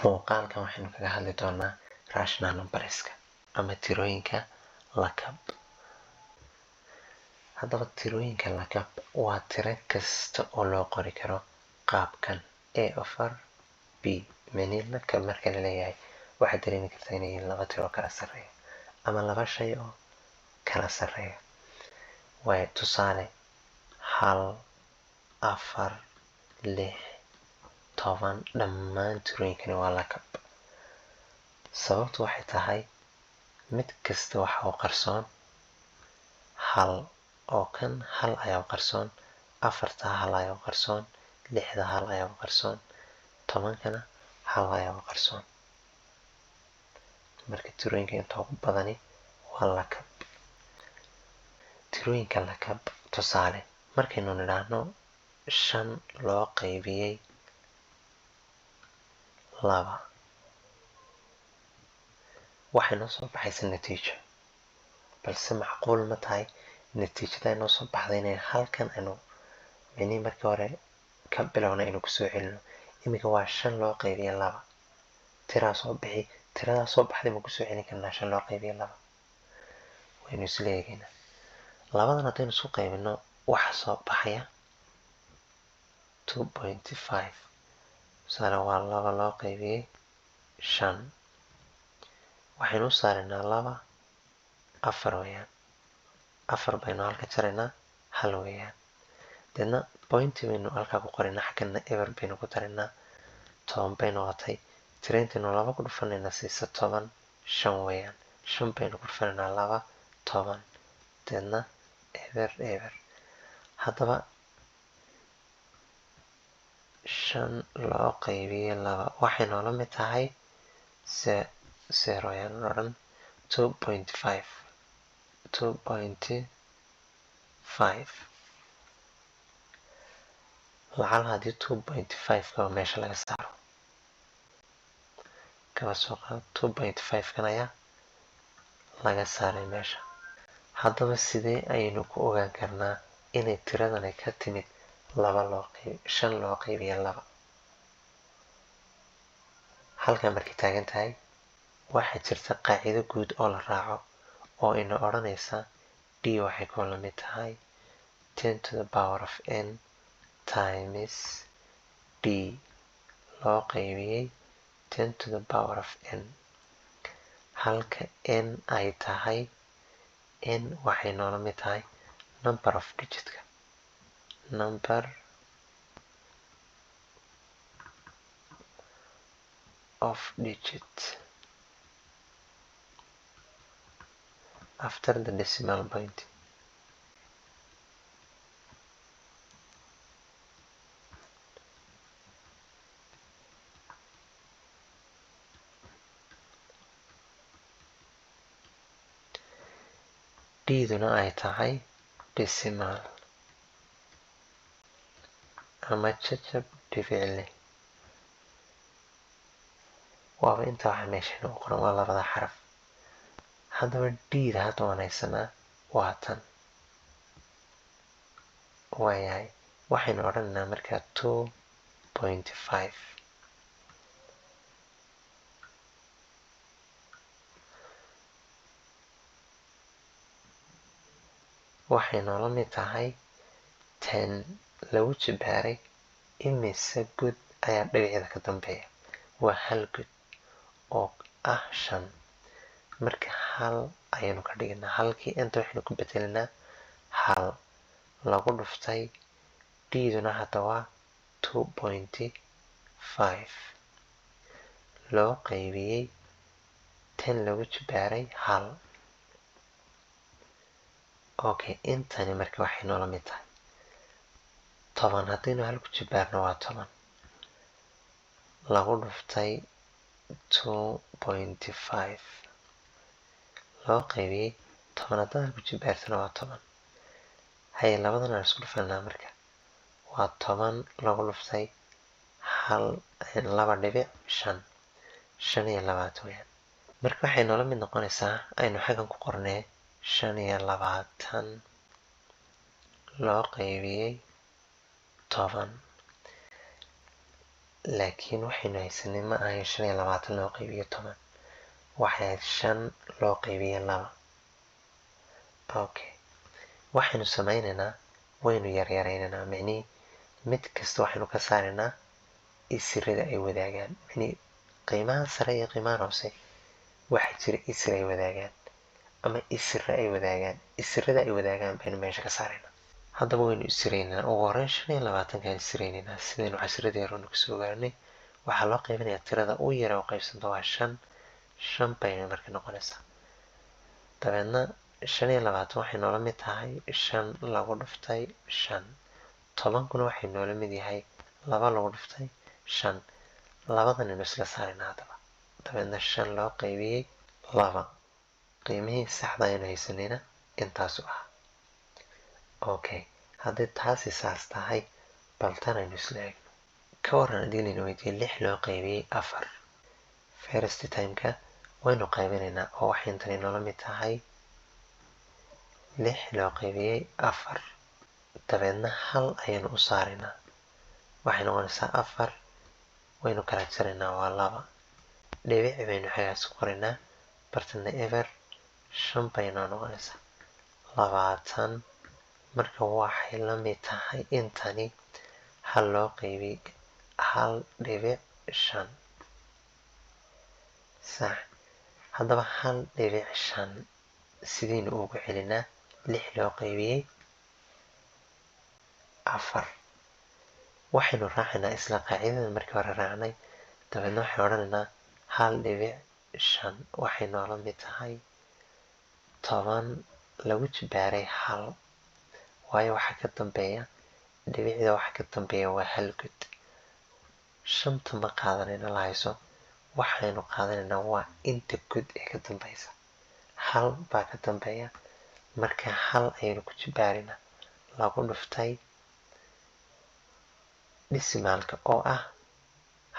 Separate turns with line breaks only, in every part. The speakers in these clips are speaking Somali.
muuqaalkan waxaynu kaga hadli doonaa rational numberska ama tirooyinka lakab. haddaba tirooyinka lakab waa tiro kasta oo loo qori karo qaabkan a over b. meni lakab marka la leeyahay waxaad dareemi kartaa inay yihiin laba tiro kala sarreeya ama laba shay oo kala sarreeya. waayo tusaale 1, 4, 6, 10 dhammaan tirooyinkani waa lakab. sababtu waxay tahay mid kasta waxa uu qarsoon hal, oo kan hal ayaa u qarsoon, 4 hal ayaa u qarsoon, 6 hal ayaa u qarsoon, 10kana hal ayaa u qarsoon. marka tirooyinka inta ugu badani waa lakab. tirooyinka lakab tusaale markaynu nidhaahno 5 loo qaybiyey 2 waxay noo soo baxaysa natiijo, balse macquul ma tahay natiijada ay noo soo baxday inay halkan aynu meni markii hore ka bilowna aynu kusoo celino. iminka waa 5 loo qaybiyey 2 tiraa soo bixi, tiradaa soo baxday ma kusoo celin karnaa 5 loo qaybiyey 2? waynu isla eegaynaa. labadan haddaynu isu qaybino waxa soo baxaya 2.5. tusaale waa 2 loo qaybiyey 5 waxaynu u saarinaa 2 4 weeyaan. 4 baynu halka jaraynaa 1 weeyaan. deedna point baynu halkaa ku qoraynaa, xaggana eber baynu ku daraynaa 10 bay noqotay. tiraintaynu 2 ku dhufanaynaa siisa 10, 5 weeyaan. 5 baynu ku dhufanaynaa 2, 10 deedna eber eber. haddaba 5 loo qaybiyey 2 waxay noola mid tahay 0 ayaan odhan 2.5. lacal haddii 2.5 kaba meesha laga saaro kaba soo qaado 2.5 kan ayaa laga saaray meesha. haddaba sidee ayaynu ku ogaan karnaa inay tiradani ka timid 5 loo qaybiyey 2? halkan markay taagan tahay waxaa jirta qaacido guud oo la raaco oo ina odhanaysa d waxay ku la mid tahay 10 to the power of n times d loo qaybiyey 10 to the power of n. halka n ay tahay n waxay noola mid tahay number of digitka, number of digit after the decimal point. d-duna ay tahay decimal ama jajab dhibicle. waaba inta waxa meesha inoo qoran waa labada xaraf. haddaba d-da hadda waan haysanaa waa tan. waayahay waxaynu odhanaynaa markaa 2.5. waxay noola mid tahay 10 lagu jibaaray imise good ayaa dhibicda ka dambeeya. waa 1 good oo ah 5. marka 1 ayaynu ka dhignaa, halkii inta waxaynu ku bedelinaa 1 lagu dhuftay d-duna hadda waa 2.5 loo qaybiyey 10 lagu jibaaray 1. okay, intani marka waxay noola mid tahay 10 haddaynu 1 ku jibaarno waa 10 lagu dhuftay 2.5 loo qaybiyey 10 haddaan 1 ku jibaartana waa 10. haye labadan aan isku dhufanaa marka waa 10 lagu dhuftay 2.5 5 weeyaan. marka waxay noola mid noqonaysaa aynu xaggan ku qornee 25 loo qaybiyey 10. laakiin waxaynu haysanay ma ahayn 25 loo qaybiyo 10 waxay ahayd 5 loo qaybiyo 2 okay waxaynu samaynaynaa waynu yaryaraynaynaa micnii mid kasta waxaynu ka saaraynaa isirada ay wadaagaan micnii qiimaha sare iyo qiimaha hoose waxa jira isir ay wadaagaan ama isirada ay wadaagaan baynu meesha ka saaraynaa haddaba waynu isiraynaa ugu horreyn 25 kaan isiraynaynaa sidaynu cashiradii hore kusoo gaarnay waxaa loo qaybinayaa tirada u yar oo qaybsanta waa 5 bayna marka noqonaysaa dabeedna 25 waxay noola mid tahay 5 lagu dhuftay 5 10kuna waxay noola mid yahay 2 lagu dhuftay 5 labadan aynu isla saaraynaa haddaba dabeedna 5 loo qaybiyey 2 qiimihii saxda aynu haysanayna intaasu ah okay haddii taasi saas tahay bal tan aynu isla eegno ka waran haddii layna weydiiyey 6 loo qaybiyey 4 first timeka waynu qaybinaynaa oo waxay intani noola mid tahay 6 loo qaybiyey 4 dabeedna 1 ayaynu u saaraynaa waxay noqonaysaa 4 waynu kala jaraynaa waa 2 dhibic baynu xagaas ku qoraynaa bartana ever 5 baynoo noqonaysaa 20 marka waxay la mid tahay intani 1 loo qaybiyey 1.5 sax haddaba 1.5 sidaynu ugu celinaa 6 loo qaybiyey 4 waxaynu raacaynaa isla qaacidada markii hore raacnay dabeedna waxaan odhanaynaa 1.5 waxay noola mid tahay 10 lagu jibaaray 1 waayo waxa ka dambeeya dhibicda waxa ka dambeeya waa 1 god 5 ma qaadanayna la hayso waxaynu qaadanaynaa waa inta god ee ka dambaysa 1 baa ka dambeeya marka 1 ayaynu ku jibaaraynaa lagu dhuftay dhisimaalka oo ah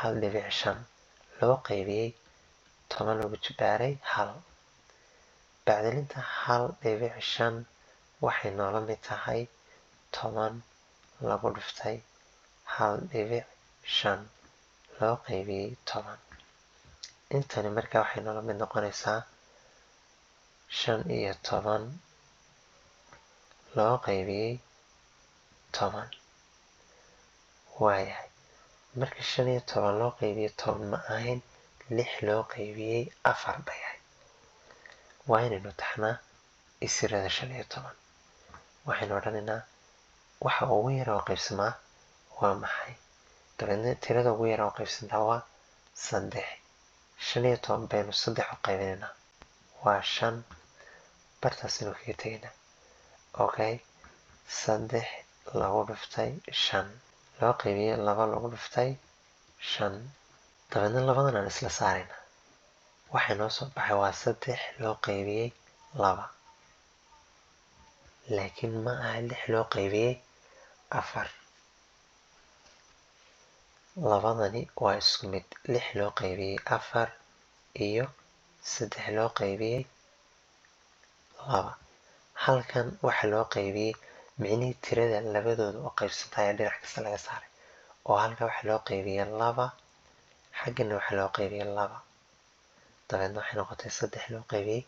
1.5 loo qaybiyey 10 lagu jibaaray 1 bacdalinta 1.5 waxay noola mid tahay 10 lagu dhuftay 1.5 loo qaybiyey 10 intani markaa waxay noola mid noqonaysaa 15 loo qaybiyey 10 waayahay marka 15 loo qaybiyey 10 ma ahayn 6 loo qaybiyey 4 bay ahayd waa inaynu taxnaa isirada 15 waxaynu odhanaynaa waxa ugu yar oo qaybsamaa waa maxay dabeedna tirada ugu yar oo qaybsantaa waa 3 15 baynu 3 u qaybinaynaa waa 5 bartaasaynu kaga tegaynaa okay 3 lagu dhuftay 5 loo qaybiyey 2 lagu dhuftay 5 dabeedna labadan aan isla saaraynaa waxay noo soo baxay waa 3 loo qaybiyey 2 laakiin ma aha 6 loo qaybiyey 4 labadani waa isku mid 6 loo qaybiyey 4 iyo 3 loo qaybiyey 2 halkan waxa loo qaybiyey micnihii tirada labadooda oo qaybsantay ee dhinac kasta laga saaray oo halka waxa loo qaybiyey 2 xaggana waxa loo qaybiyey 2 dabeedna waxay noqotay 3 loo qaybiyey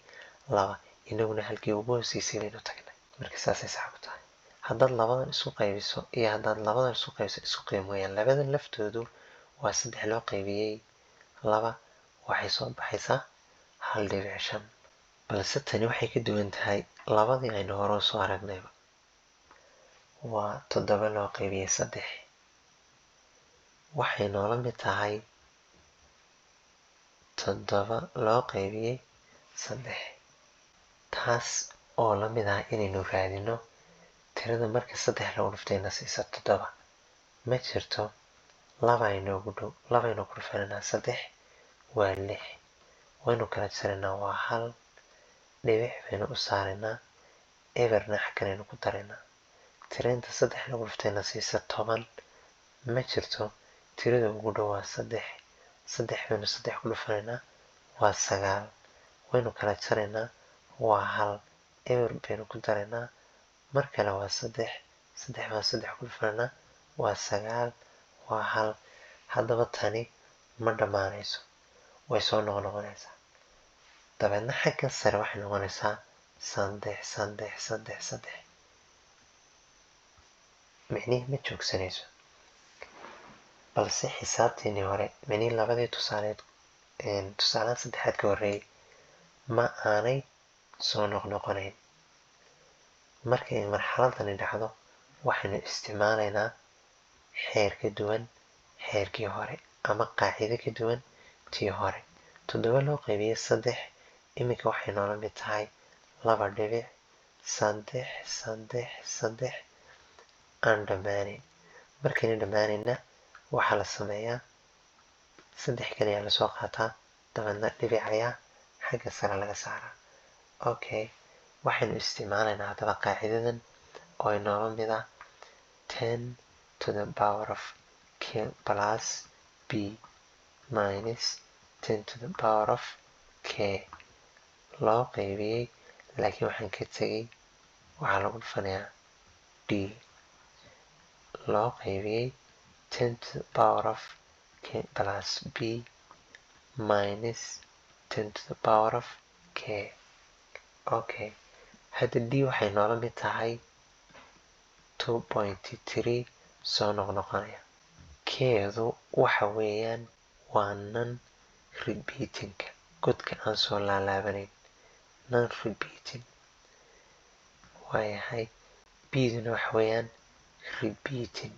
2 inaguna halkii ugu hooseysay baynu tagnay marka saasay sax ku tahay haddaad labadan isku qaybiso iyo haddaad labadan isku qaybiso isku qiimo weeyaan labadan laftoodu waa 3 loo qaybiyey 2 waxay soo baxaysaa 1.5 balse tani waxay ka duwan tahay labadii aynu hore soo aragnayba waa 7 loo qaybiyey 3 waxay noola mid tahay 7 loo qaybiyey 3 taas oo la mid ah inaynu raadino tirada marka 3 lagu dhuftayna siisa 7 ma jirto 2 inoogu dhow 2 aynu ku dhufanaynaa 3 waa 6 waynu kala jaraynaa waa 1 dhibic baynu u saaraynaa eberna xagganaynu ku daraynaa tirainta 3 lagu dhuftayna siisa 10 ma jirto tirada ugu dhow waa 3 baynu 3 ku dhufanaynaa waa 9 waynu kala jaraynaa waa 1 eber baynu ku daraynaa mar kale waa 3 baan 3 ku dhufanaynaa waa 9 waa 1 haddaba tani ma dhammaanayso, way soo noqnoqonaysaa. dabeedna xagga sare waxay noqonaysaa 3 3 3 3. micnihii ma joogsanayso, balse xisaabteenii hore micnihii labadii tusaalaha saddexaad ka horreeyay ma aanay soo noqnoqonayn. markay marxaladani dhacdo waxaynu isticmaalaynaa xeer ka duwan xeerkii hore ama qaacido ka duwan tii hore. 7 loo qaybiyey 3 iminka waxay noola mid tahay 2.333 aan dhammaanayn. markayna dhammaanayna waxaa la sameeyaa 3 kaliya lasoo qaataa, dabeedna dhibic ayaa xagga sare laga saaraa. okay, waxaynu isticmaalaynaa haddaba qaacidadan oo inoola mid ah 10 to the power of k plus b minus 10 to the power of k loo qaybiyey, laakiin waxaan ka tegay waxaa lagu dhufanayaa d loo qaybiyey 10 to the power of k plus b minus 10 to the power of k. okay, hadda d waxay noola mid tahay 2.3 soo noqnoqonaya. keedu waxa weeyaan waa non repeatingka, godka aan soo laalaabanayn, non repeating. waayahay, bduna waxa weeyaan repeating,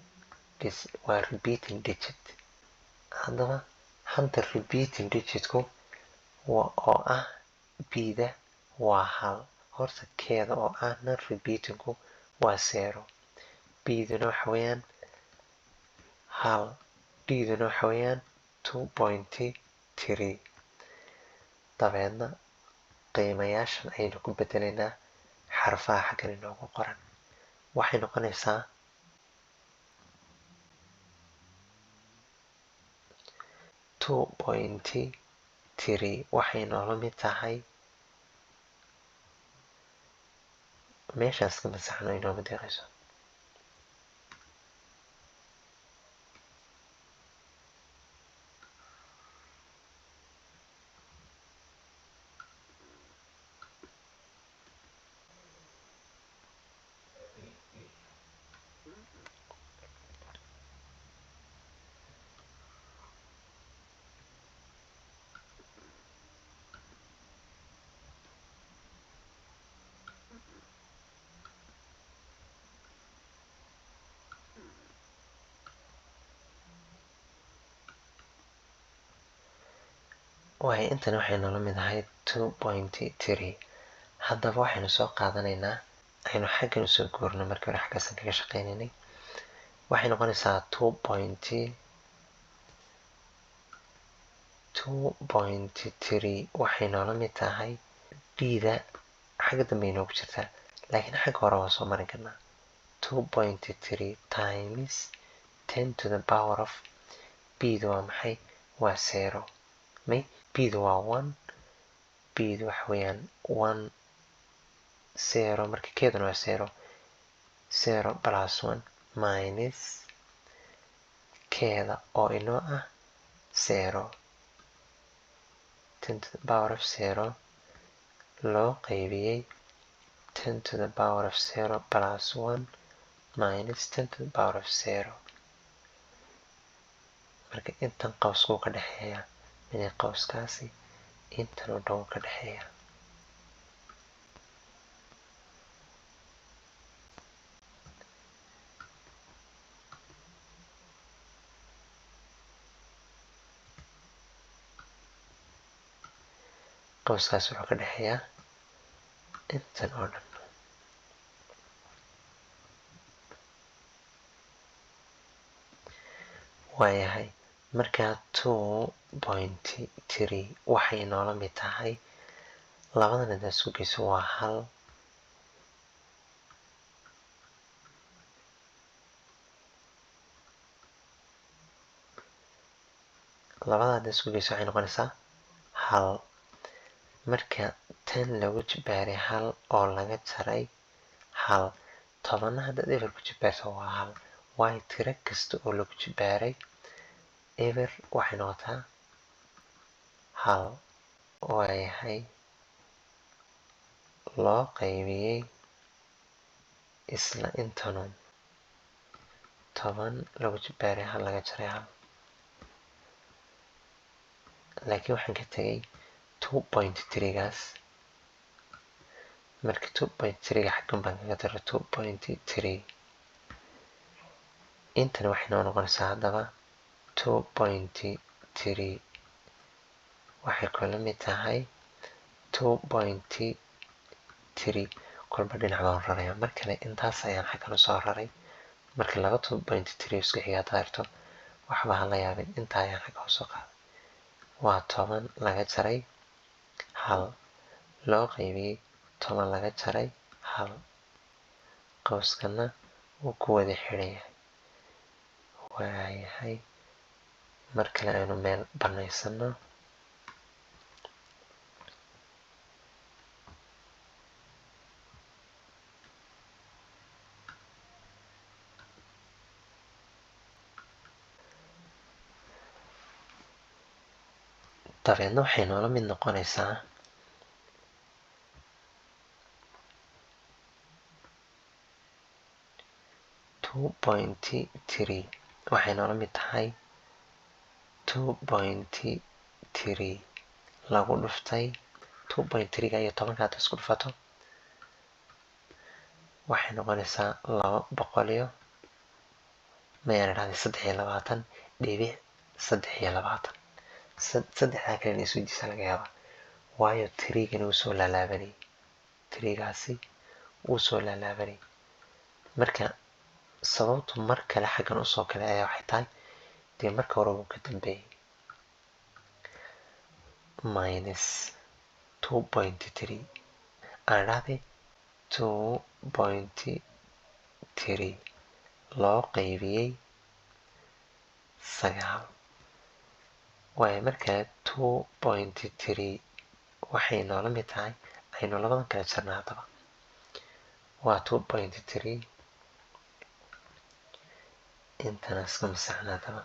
waa repeating digit. haddaba hanta repeating digitku oo ah bda waa 1. horta keeda oo ah non repeatingku waa 0. bduna waxa weeyaan 1, dduna waxa weeyaan 2.3. dabeedna qiimayaashan ayaynu ku bedelaynaa xarfaha xaggan inoogu qoran. waxay noqonaysaa 2.3 waxay noola mid tahay, meeshaas ka masaxno inooma deeqayso. waayo intan waxay noola mid ahayd 2.3. haddaba waxaynu soo qaadanaynaa, aynu xaggan usoo guurno markii hore xaggaasan kaga shaqaynaynay. waxay noqonaysaa 2.3 waxay noola mid tahay dda xagga dambe inoogu jirtaa, laakiin xagga hore waa soo marin karnaa. 2.3 times 10 to the power of bda waa maxay? waa 0. bdu waa 1, bdu waxa weeyaan 1 0, marka keeduna waa 0. 0 plus 1 minus keeda oo inoo ah 0, 10 to the power of 0 loo qaybiyey 10 to the power of 0 plus 1 minus 10 to the power of 0. marka intan qowskuu ka dhexeeya inay qowskaasi intan u dhow ka dhexeeya. qowskaas wuxuu ka dhexeeyaa intan oo dhan. waayahay, markaa 2.3 waxay noola mid tahay, labadan haddaad isku geyso waa 1. labada haddaad isku geyso waxay noqonaysaa 1. marka 10 lagu jibaaray 1 oo laga jaray 1, 10 haddaad eber ku jibaarto waa 1. waayo tiro kasta oo lagu jibaaray eber waxay noqotaa hal waayahay loo qaybiyey isla intanun 10 lagu jibaaray hal laga jaray hal laakiin waxaan ka tegay 2.3gaas marka 2.3ga xaggan baan kaga daray 2.3 intana waxay noo noqonaysaa haddaba 2.3 waxay kula mid tahay 2.3 kolba dhinac baan raraya mar kale intaas ayaan xaggan usoo raray marka laba 2.3 isku xiga daarto waxba ha la yaabin intaa ayaan xagga usoo qaaday waa 10 laga jaray hal loo qaybiyey 10 laga jaray hal qowskana wuu ku wada xiran yahay waayahay mar kale aynu meel banaysano dabeedna waxay noola mid noqonaysaa 2.3 waxay noola mid tahay 2.3 lagu dhuftay 2.3ga iyo 10ka hadda isku dhufato waxay noqonaysaa 200 mayaan idhahday 23.23 saddexdaa kale inay isweydiisa laga yaabaa waayo 3gani wuu soo laalaabanay 3gaasi wuu soo laalaabanay marka sababtu mar kale xaggan usoo kale ayaa waxay tahay dee marka hore wuu ka dambeeyey minus 2.3 aan idhahday 2.3 loo qaybiyey 9 waayo markaa 2.3 waxay noola mid tahay aynu labadan kala jarna haddaba waa 2.3 intana iska masaxna haddaba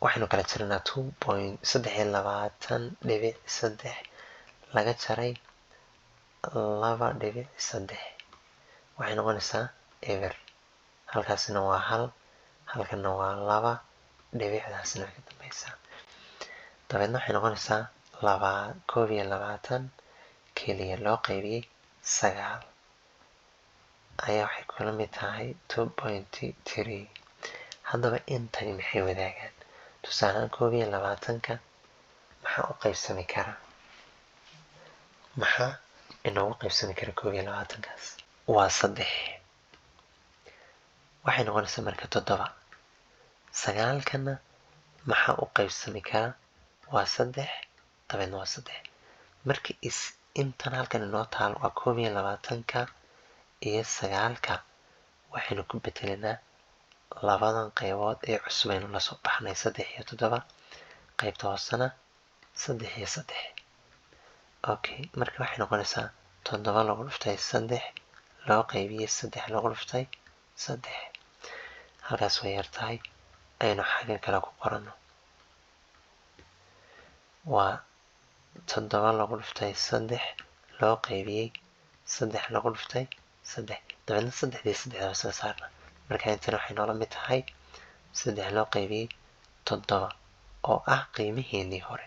waxaynu kala jaranaa 3.23 laga jaray 2.3 waxay noqonaysaa eber halkaasina waa hal halkana waa 2 dhibicdaasina way ka dambaysaa dabeedna waxay noqonaysaa 21 keliya loo qaybiyey 9 ayaa waxay kula mid tahay 2.3 haddaba intani maxay wadaagaan tusaalehaan 21ka maxaa u qaybsami kara maxaa inoogu qaybsami kara 21kaas waa 3 waxay noqonaysaa marka 7 9kana maxaa u qaybsami kara waa 3 dabeedna waa 3 marka intan halkan inoo taal waa 21ka iyo 9ka waxaynu ku bedelanaa labadan qaybood ee cusub aynu la soo baxnay 3 iyo 7 qaybta hoosena 3 iyo 3 okay marka waxay noqonaysaa 7 lagu dhuftay 3 loo qaybiyey 3 lagu dhuftay 3 halkaas way yartahay aynu xagga kale ku qorano waa 7 lagu dhuftay 3 loo qaybiyey 3 lagu dhuftay 3 dabeedna 3 iyo 3 isla saarna marka intana waxay noola mid tahay 3 loo qaybiyey 7 oo ah qiimiheenii hore